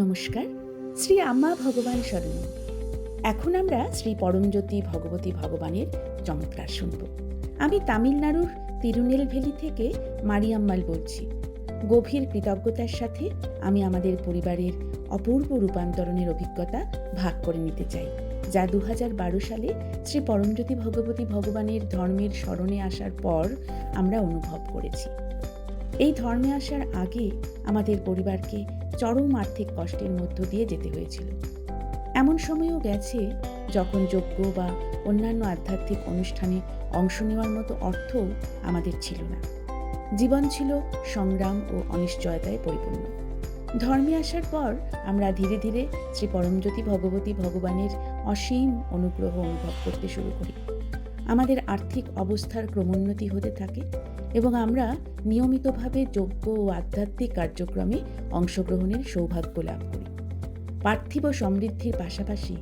নমস্কার। শ্রী আম্মা ভগবান শরণ। এখন আমরা শ্রী পরমজ্যোতি ভগবতী ভগবানের চমৎকার শুনব। আমি তামিলনাড়ুর তিরুনেলভেলি থেকে মারিয়াম্মাল বলছি। গভীর কৃতজ্ঞতার সাথে আমি আমাদের পরিবারের অপূর্ব রূপান্তরণের অভিজ্ঞতা ভাগ করে নিতে চাই, যা 2012 সালে শ্রী পরমজ্যোতি ভগবতী ভগবানের ধর্মের স্মরণে আসার পর আমরা অনুভব করেছি। এই ধর্মে আসার আগে আমাদের পরিবারকে চরম আর্থিক কষ্টের মধ্য দিয়ে যেতে হয়েছিল। এমন সময়ও গেছে যখন যজ্ঞ বা অন্যান্য আধ্যাত্মিক অনুষ্ঠানে অংশ নেওয়ার মতো অর্থও আমাদের ছিল না। জীবন ছিল সংগ্রাম ও অনিশ্চয়তায় পরিপূর্ণ। ধর্মে আসার পর আমরা ধীরে ধীরে শ্রী পরমজ্যোতি ভগবতী ভগবানের অসীম অনুগ্রহ অনুভব করতে শুরু করি। আমাদের আর্থিক অবস্থার ক্রমোন্নতি হতে থাকে এবং আমরা নিয়মিতভাবে যজ্ঞ ও আধ্যাত্মিক কার্যক্রমে অংশগ্রহণের সৌভাগ্য লাভ করি। পার্থিব সমৃদ্ধির পাশাপাশি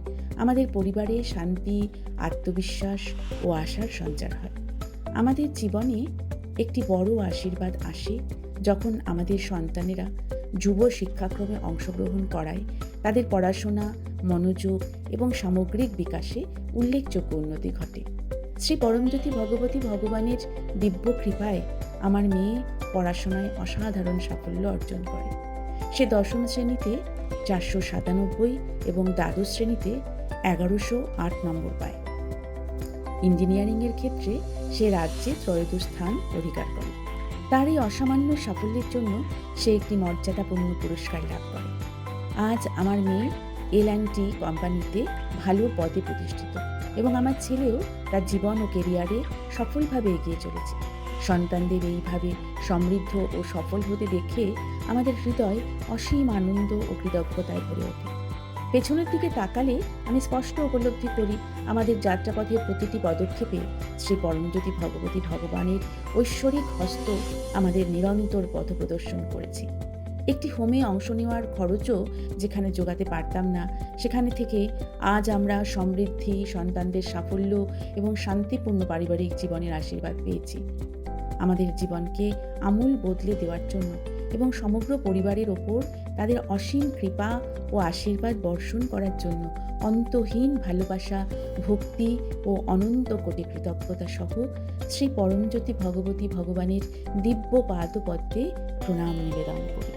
আমাদের পরিবারে শান্তি, আত্মবিশ্বাস ও আশার সঞ্চার হয়। আমাদের জীবনে একটি বড় আশীর্বাদ আসে যখন আমাদের সন্তানেরা যুব শিক্ষাক্রমে অংশগ্রহণ করায় তাদের পড়াশোনা, মনোযোগ এবং সামগ্রিক বিকাশে উল্লেখযোগ্য উন্নতি ঘটে। শ্রী পরমজ্যোতি ভগবতী ভগবানের দিব্য কৃপায় আমার মেয়ে পড়াশোনায় অসাধারণ সাফল্য অর্জন করে। সে 10ম শ্রেণীতে 497 এবং দ্বাদশ শ্রেণীতে 1108 নম্বর পায়। ইঞ্জিনিয়ারিংয়ের ক্ষেত্রে সে রাজ্যে 3য় স্থান অধিকার করে। তার এই অসামান্য সাফল্যের জন্য সে একটি মর্যাদাপূর্ণ পুরস্কার লাভ করে। আজ আমার মেয়ে L&T কোম্পানিতে ভালো পদে প্রতিষ্ঠিত এবং আমার ছেলেও তার জীবন ও কেরিয়ারে সফলভাবে এগিয়ে চলেছে। সন্তানদের এইভাবে সমৃদ্ধ ও সফল হতে দেখে আমাদের হৃদয় অসীম আনন্দ ও কৃতজ্ঞতায় ভরে ওঠে। পেছনের দিকে তাকালে আমি স্পষ্ট উপলব্ধি করি আমাদের যাত্রাপথের প্রতিটি পদক্ষেপে শ্রী পরমজ্যোতি ভগবতী ভগবানের ঐশ্বরিক হস্ত আমাদের নিরন্তর পথ প্রদর্শন করেছে। একটি হোমে অংশ নেওয়ার খরচও যেখানে জোগাতে পারতাম না, সেখানে থেকে আজ আমরা সমৃদ্ধি, সন্তানদের সাফল্য এবং শান্তিপূর্ণ পারিবারিক জীবনের আশীর্বাদ পেয়েছি। আমাদের জীবনকে আমূল বদলে দেওয়ার জন্য এবং সমগ্র পরিবারের ওপর তাদের অসীম কৃপা ও আশীর্বাদ বর্ষণ করার জন্য অন্তহীন ভালোবাসা, ভক্তি ও অনন্ত কোটি কৃতজ্ঞতা সহ শ্রী পরমজ্যোতি ভগবতী ভগবানের দিব্য পাদপদ্মে প্রণাম নিবেদন করি।